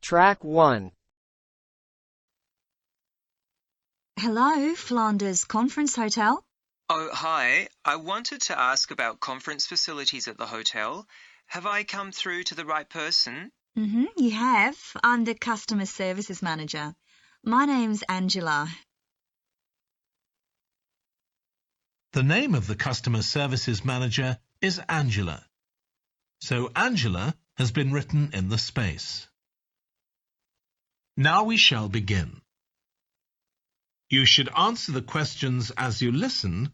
Track 1. Hello, Flanders Conference Hotel. Oh, hi. I wanted to ask about conference facilities at the hotel. Have I come through to the right person? You have. I'm the Customer Services Manager. My name's Angela. The name of the Customer Services Manager is Angela. So Angela has been written in the space. Now we shall begin. You should answer the questions as you listen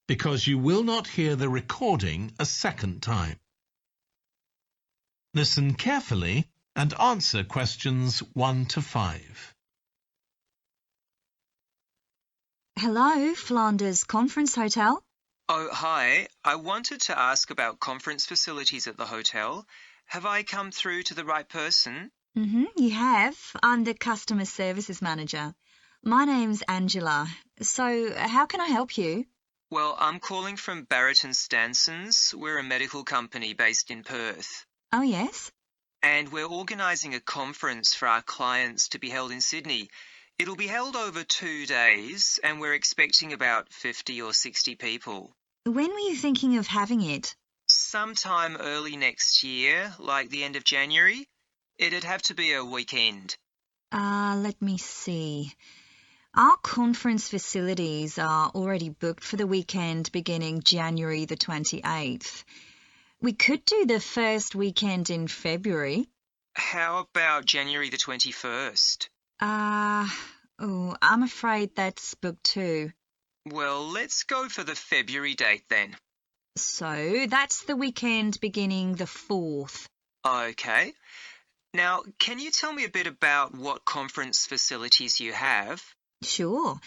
because you will not hear the recording a second time. Listen carefully and answer questions 1 to 5. Hello, Flanders Conference Hotel. Oh, hi. I wanted to ask about conference facilities at the hotel. Have I come through to the right person? You have. I'm the Customer Services Manager. My name's Angela. So, how can I help you? Well, I'm calling from Barrett & Stanson's. We're a medical company based in Perth. Oh, yes? And we're organising a conference for our clients to be held in Sydney. It'll be held over 2 days, and we're expecting about 50 or 60 people. When were you thinking of having it? Sometime early next year, like the end of January. It'd have to be a weekend. Let me see. Our conference facilities are already booked for the weekend beginning January the 28th. We could do the first weekend in February. How about January the 21st? I'm afraid that's booked too. Well, let's go for the February date then. So that's the weekend beginning the 4th. Okay. Now, can you tell me a bit about what conference facilities you have? Sure.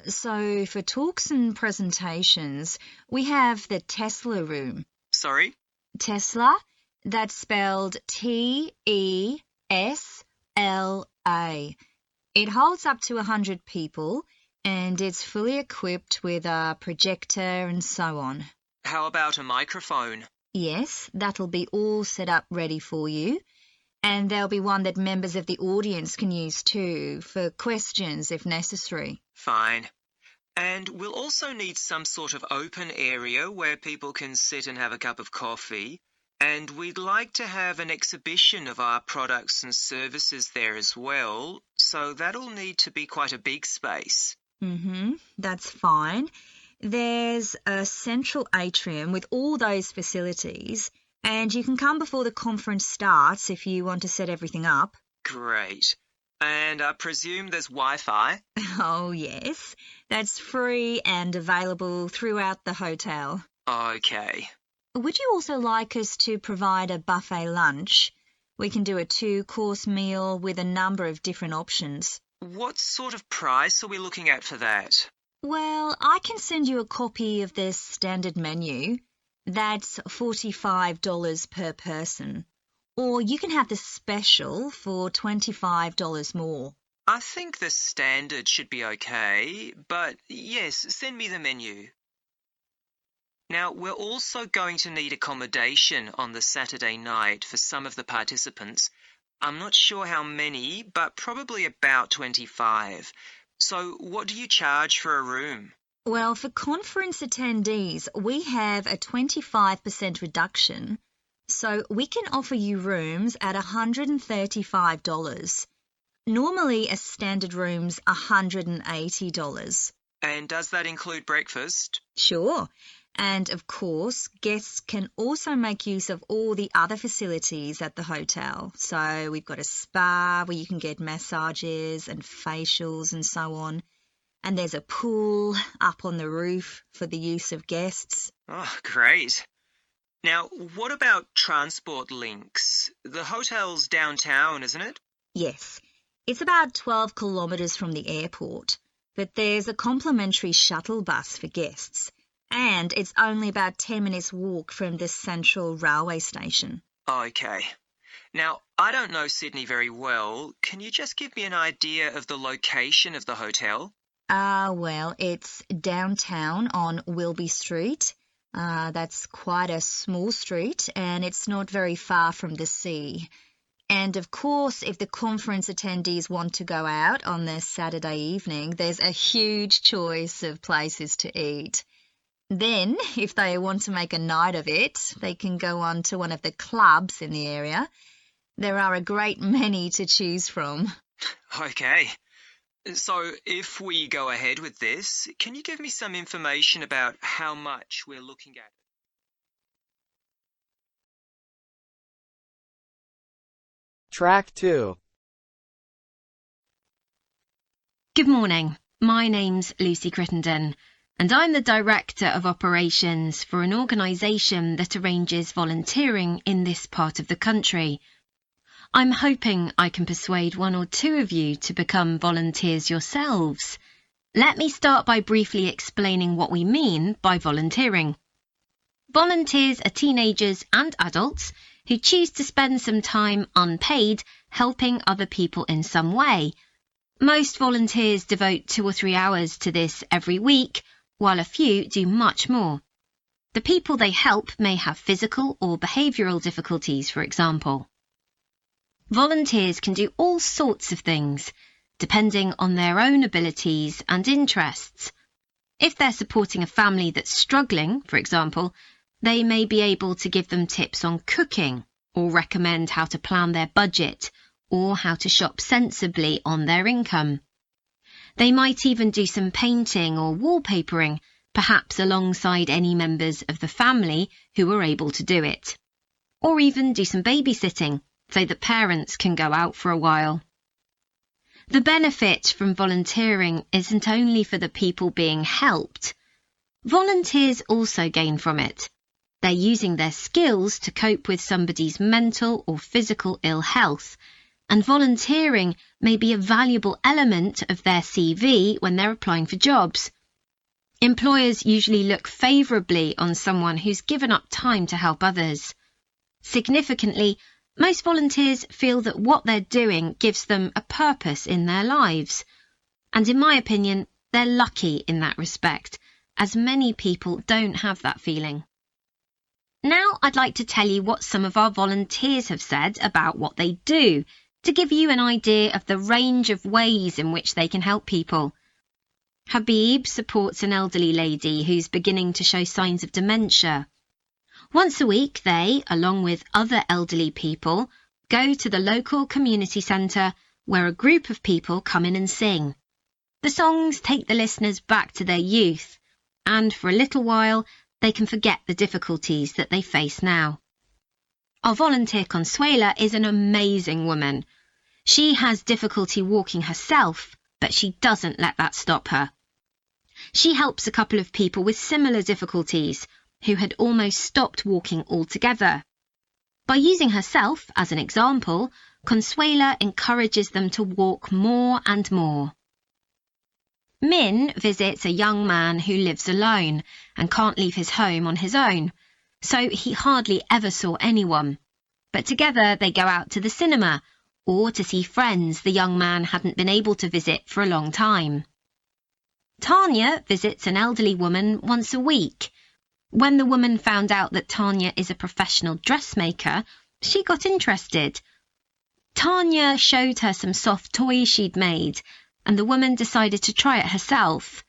So for talks and presentations, we have the Tesla room. Sorry? Tesla, that's spelled Tesla. It holds up to 100 people and it's fully equipped with a projector and so on. How about a microphone? Yes, that'll be all set up ready for you. And there'll be one that members of the audience can use too, for questions if necessary. Fine. And we'll also need some sort of open area where people can sit and have a cup of coffee. And we'd like to have an exhibition of our products and services there as well, so that'll need to be quite a big space. That's fine. There's a central atrium with all those facilities, and you can come before the conference starts if you want to set everything up. Great. And I presume there's Wi-Fi? Oh, yes. That's free and available throughout the hotel. Okay. Would you also like us to provide a buffet lunch? We can do a 2-course meal with a number of different options. What sort of price are we looking at for that? Well, I can send you a copy of the standard menu. That's $45 per person. Or you can have the special for $25 more. I think the standard should be okay, but yes, send me the menu. Now, we're also going to need accommodation on the Saturday night for some of the participants. I'm not sure how many, but probably about 25. So what do you charge for a room? Well, for conference attendees, we have a 25% reduction, so we can offer you rooms at $135. Normally, a standard room's $180. And does that include breakfast? Sure. And, of course, guests can also make use of all the other facilities at the hotel. So we've got a spa where you can get massages and facials and so on. And there's a pool up on the roof for the use of guests. Oh, great. Now, what about transport links? The hotel's downtown, isn't it? Yes. It's about 12 kilometres from the airport, but there's a complimentary shuttle bus for guests. And it's only about 10 minutes walk from the central railway station. Okay. Now, I don't know Sydney very well. Can you just give me an idea of the location of the hotel? Well, it's downtown on Wilby Street. That's quite a small street and it's not very far from the sea. And of course, if the conference attendees want to go out on their Saturday evening, there's a huge choice of places to eat. Then, if they want to make a night of it, they can go on to one of the clubs in the area. There are a great many to choose from. Okay. So, if we go ahead with this, can you give me some information about how much we're looking at? Track 2. Good morning. My name's Lucy Crittenden, and I'm the Director of Operations for an organisation that arranges volunteering in this part of the country. I'm hoping I can persuade one or two of you to become volunteers yourselves. Let me start by briefly explaining what we mean by volunteering. Volunteers are teenagers and adults who choose to spend some time unpaid helping other people in some way. Most volunteers devote 2 or 3 hours to this every week, while a few do much more. The people they help may have physical or behavioural difficulties, for example. Volunteers can do all sorts of things, depending on their own abilities and interests. If they're supporting a family that's struggling, for example, they may be able to give them tips on cooking, or recommend how to plan their budget, or how to shop sensibly on their income. They might even do some painting or wallpapering, perhaps alongside any members of the family who are able to do it. Or even do some babysitting, so that parents can go out for a while. The benefit from volunteering isn't only for the people being helped. Volunteers also gain from it. They're using their skills to cope with somebody's mental or physical ill health, and volunteering may be a valuable element of their CV when they're applying for jobs. Employers usually look favourably on someone who's given up time to help others. Significantly, most volunteers feel that what they're doing gives them a purpose in their lives. And in my opinion, they're lucky in that respect, as many people don't have that feeling. Now I'd like to tell you what some of our volunteers have said about what they do, to give you an idea of the range of ways in which they can help people. Habib supports an elderly lady who's beginning to show signs of dementia. Once a week they, along with other elderly people, go to the local community centre where a group of people come in and sing. The songs take the listeners back to their youth, and for a little while they can forget the difficulties that they face now. Our volunteer Consuela is an amazing woman. She has difficulty walking herself, but she doesn't let that stop her. She helps a couple of people with similar difficulties who had almost stopped walking altogether. By using herself as an example, Consuela encourages them to walk more and more. Min visits a young man who lives alone and can't leave his home on his own, so he hardly ever saw anyone. But together they go out to the cinema or to see friends the young man hadn't been able to visit for a long time. Tanya visits an elderly woman once a week. When the woman found out that Tanya is a professional dressmaker, she got interested. Tanya showed her some soft toys she'd made, and the woman decided to try it herself.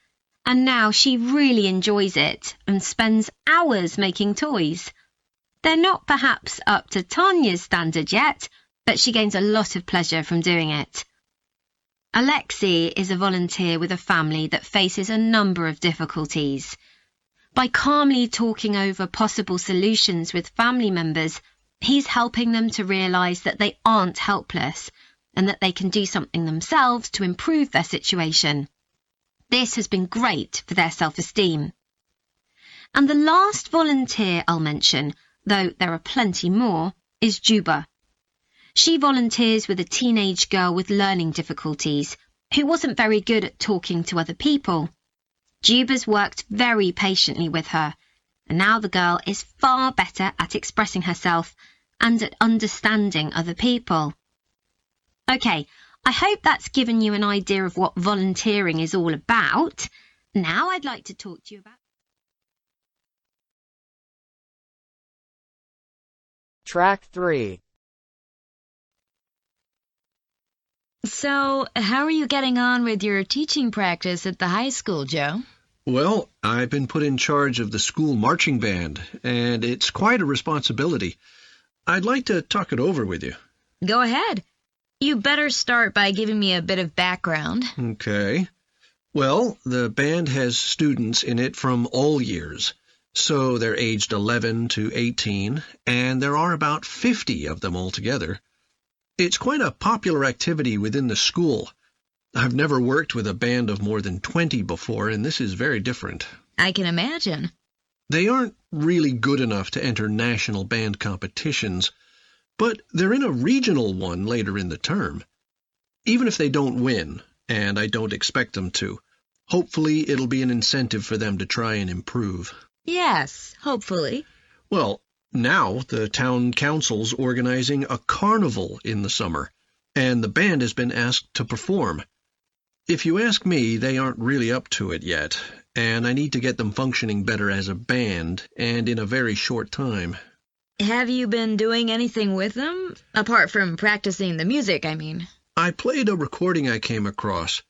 And now she really enjoys it and spends hours making toys. They're not perhaps up to Tanya's standard yet, but she gains a lot of pleasure from doing it. Alexi is a volunteer with a family that faces a number of difficulties. By calmly talking over possible solutions with family members, he's helping them to realise that they aren't helpless and that they can do something themselves to improve their situation. This has been great for their self-esteem. And the last volunteer I'll mention, though there are plenty more, is Juba. She volunteers with a teenage girl with learning difficulties who wasn't very good at talking to other people. Juba's worked very patiently with her, and now the girl is far better at expressing herself and at understanding other people. OK, I hope that's given you an idea of what volunteering is all about. Now I'd like to talk to you about... Track 3. So, how are you getting on with your teaching practice at the high school, Joe? Well, I've been put in charge of the school marching band, and it's quite a responsibility. I'd like to talk it over with you. Go ahead. You better start by giving me a bit of background. Okay. Well, the band has students in it from all years. So they're aged 11 to 18, and there are about 50 of them altogether. It's quite a popular activity within the school. I've never worked with a band of more than 20 before, and this is very different. I can imagine. They aren't really good enough to enter national band competitions, but they're in a regional one later in the term. Even if they don't win, and I don't expect them to, hopefully it'll be an incentive for them to try and improve. Yes, hopefully. Well, now the town council's organizing a carnival in the summer, and the band has been asked to perform. If you ask me, they aren't really up to it yet, and I need to get them functioning better as a band, and in a very short time. Have you been doing anything with them? Apart from practicing the music, I mean. I played a recording I came across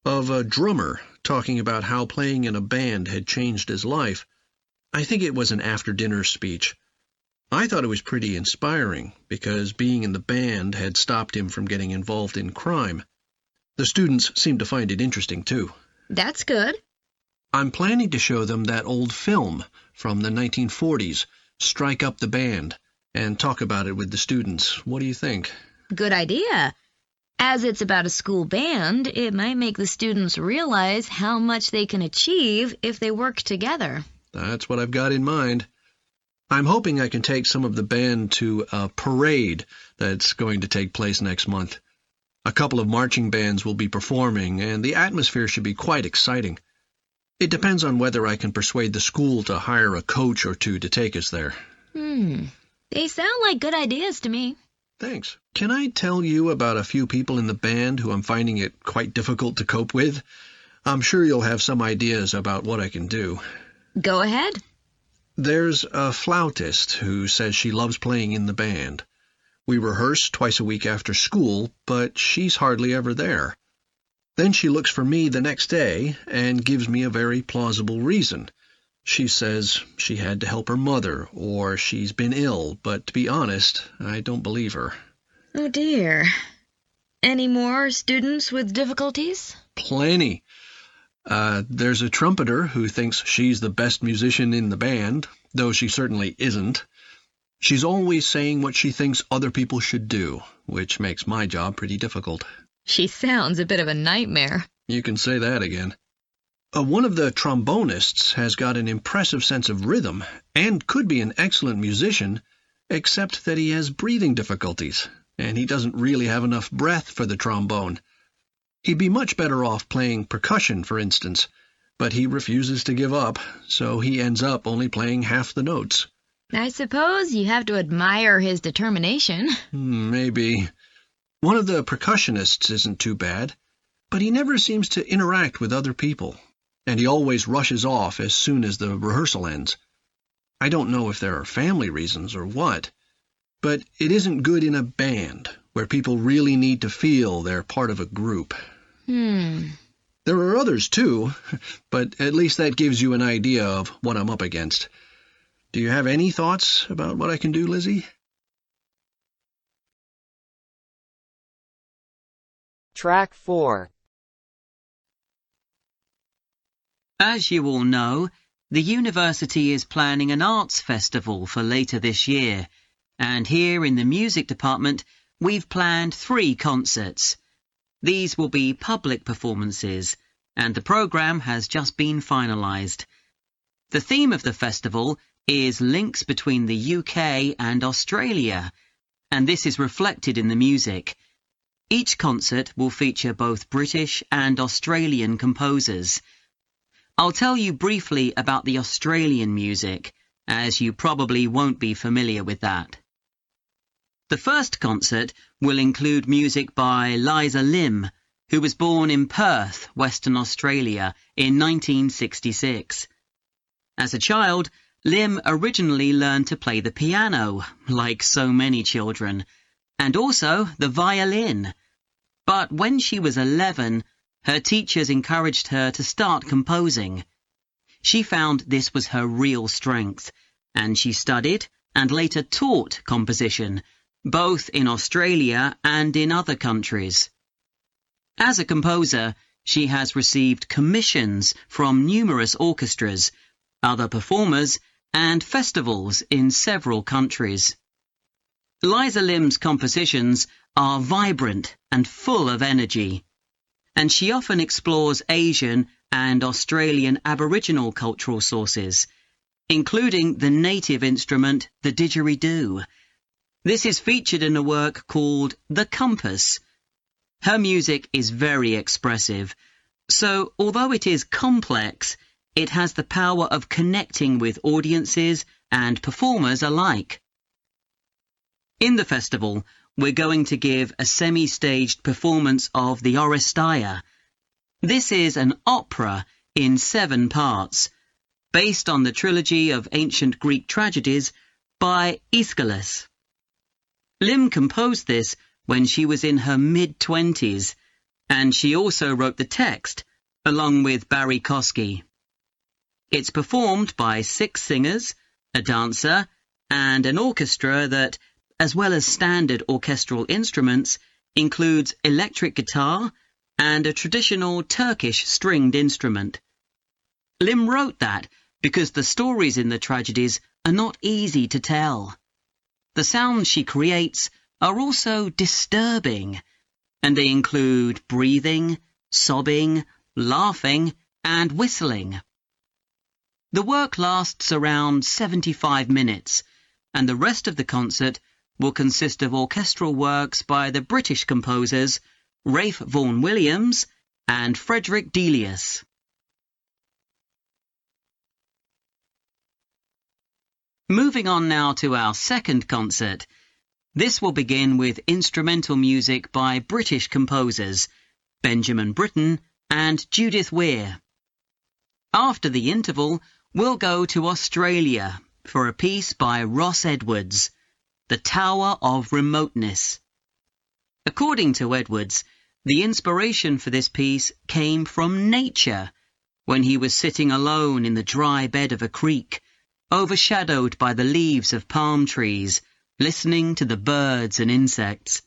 of a drummer talking about how playing in a band had changed his life. I think it was an after-dinner speech. I thought it was pretty inspiring, because being in the band had stopped him from getting involved in crime. The students seemed to find it interesting, too. That's good. I'm planning to show them that old film from the 1940s, Strike Up the Band, and talk about it with the students. What do you think? Good idea. As it's about a school band, it might make the students realize how much they can achieve if they work together. That's what I've got in mind. I'm hoping I can take some of the band to a parade that's going to take place next month. A couple of marching bands will be performing, and the atmosphere should be quite exciting. It depends on whether I can persuade the school to hire a coach or two to take us there. They sound like good ideas to me. Thanks. Can I tell you about a few people in the band who I'm finding it quite difficult to cope with? I'm sure you'll have some ideas about what I can do. Go ahead. There's a flautist who says she loves playing in the band. We rehearse twice a week after school, but she's hardly ever there. Then she looks for me the next day and gives me a very plausible reason. She says she had to help her mother, or she's been ill, but to be honest, I don't believe her. Oh dear. Any more students with difficulties? Plenty. There's a trumpeter who thinks she's the best musician in the band, though she certainly isn't. She's always saying what she thinks other people should do, which makes my job pretty difficult. She sounds a bit of a nightmare. You can say that again. One of the trombonists has got an impressive sense of rhythm and could be an excellent musician, except that he has breathing difficulties, and he doesn't really have enough breath for the trombone. He'd be much better off playing percussion, for instance, but he refuses to give up, so he ends up only playing half the notes. I suppose you have to admire his determination. Maybe. One of the percussionists isn't too bad, but he never seems to interact with other people, and he always rushes off as soon as the rehearsal ends. I don't know if there are family reasons or what, but it isn't good in a band, where people really need to feel they're part of a group. There are others, too, but at least that gives you an idea of what I'm up against. Do you have any thoughts about what I can do, Lizzie? Track 4. As you all know, the university is planning an arts festival for later this year, and here in the music department, we've planned 3 concerts. These will be public performances, and the programme has just been finalised. The theme of the festival is links between the UK and Australia, and this is reflected in the music. Each concert will feature both British and Australian composers. I'll tell you briefly about the Australian music, as you probably won't be familiar with that. The first concert will include music by Liza Lim, who was born in Perth, Western Australia, in 1966. As a child, Lim originally learned to play the piano, like so many children, and also the violin. But when she was 11, her teachers encouraged her to start composing. She found this was her real strength, and she studied and later taught composition, both in Australia and in other countries. As a composer, she has received commissions from numerous orchestras, other performers, and festivals in several countries. Liza Lim's compositions are vibrant and full of energy, and she often explores Asian and Australian Aboriginal cultural sources, including the native instrument, the didgeridoo. This is featured in a work called The Compass. Her music is very expressive, so although it is complex, it has the power of connecting with audiences and performers alike. In the festival, we're going to give a semi-staged performance of the Oresteia. This is an opera in 7 parts, based on the trilogy of ancient Greek tragedies by Aeschylus. Lim composed this when she was in her mid-20s, and she also wrote the text, along with Barry Kosky. It's performed by 6 singers, a dancer, and an orchestra that, as well as standard orchestral instruments, includes electric guitar and a traditional Turkish stringed instrument. Lim wrote that because the stories in the tragedies are not easy to tell. The sounds she creates are also disturbing, and they include breathing, sobbing, laughing, and whistling. The work lasts around 75 minutes, and the rest of the concert will consist of orchestral works by the British composers Ralph Vaughan Williams and Frederick Delius. Moving on now to our second concert. This will begin with instrumental music by British composers Benjamin Britten and Judith Weir. After the interval, we'll go to Australia for a piece by Ross Edwards, The Tower of Remoteness. According to Edwards, the inspiration for this piece came from nature, when he was sitting alone in the dry bed of a creek, overshadowed by the leaves of palm trees, listening to the birds and insects.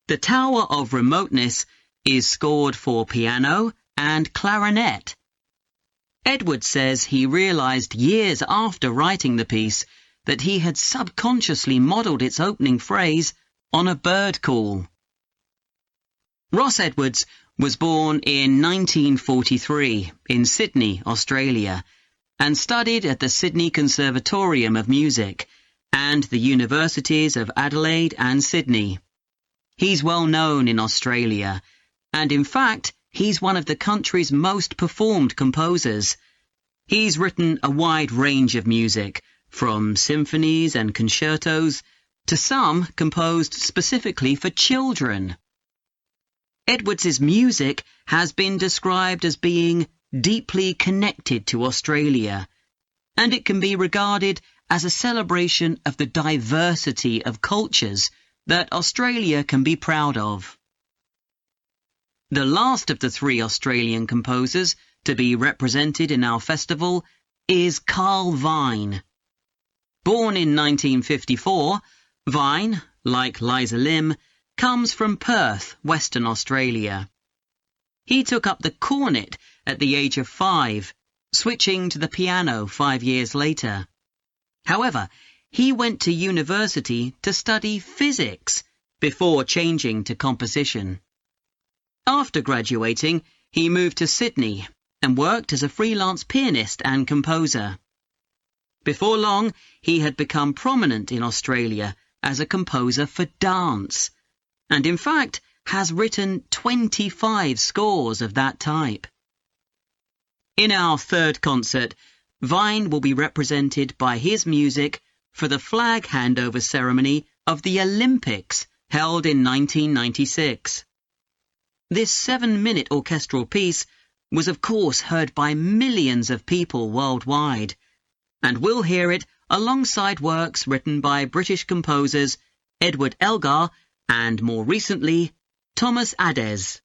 The Tower of Remoteness is scored for piano and clarinet. Edwards says he realized years after writing the piece that he had subconsciously modelled its opening phrase on a bird call. Ross Edwards was born in 1943 in Sydney, Australia, and studied at the Sydney Conservatorium of Music and the Universities of Adelaide and Sydney. He's well known in Australia, and in fact, he's one of the country's most performed composers. He's written a wide range of music, from symphonies and concertos to some composed specifically for children. Edwards's music has been described as being deeply connected to Australia, and it can be regarded as a celebration of the diversity of cultures that Australia can be proud of. The last of the 3 Australian composers to be represented in our festival is Carl Vine. Born in 1954, Vine, like Liza Lim, comes from Perth, Western Australia. He took up the cornet at the age of 5, switching to the piano 5 years later. However, he went to university to study physics before changing to composition. After graduating, he moved to Sydney and worked as a freelance pianist and composer. Before long, he had become prominent in Australia as a composer for dance, and in fact has written 25 scores of that type. In our third concert, Vine will be represented by his music for the flag handover ceremony of the Olympics held in 1996. This 7-minute orchestral piece was of course heard by millions of people worldwide, and we'll hear it alongside works written by British composers Edward Elgar and, more recently, Thomas Adès.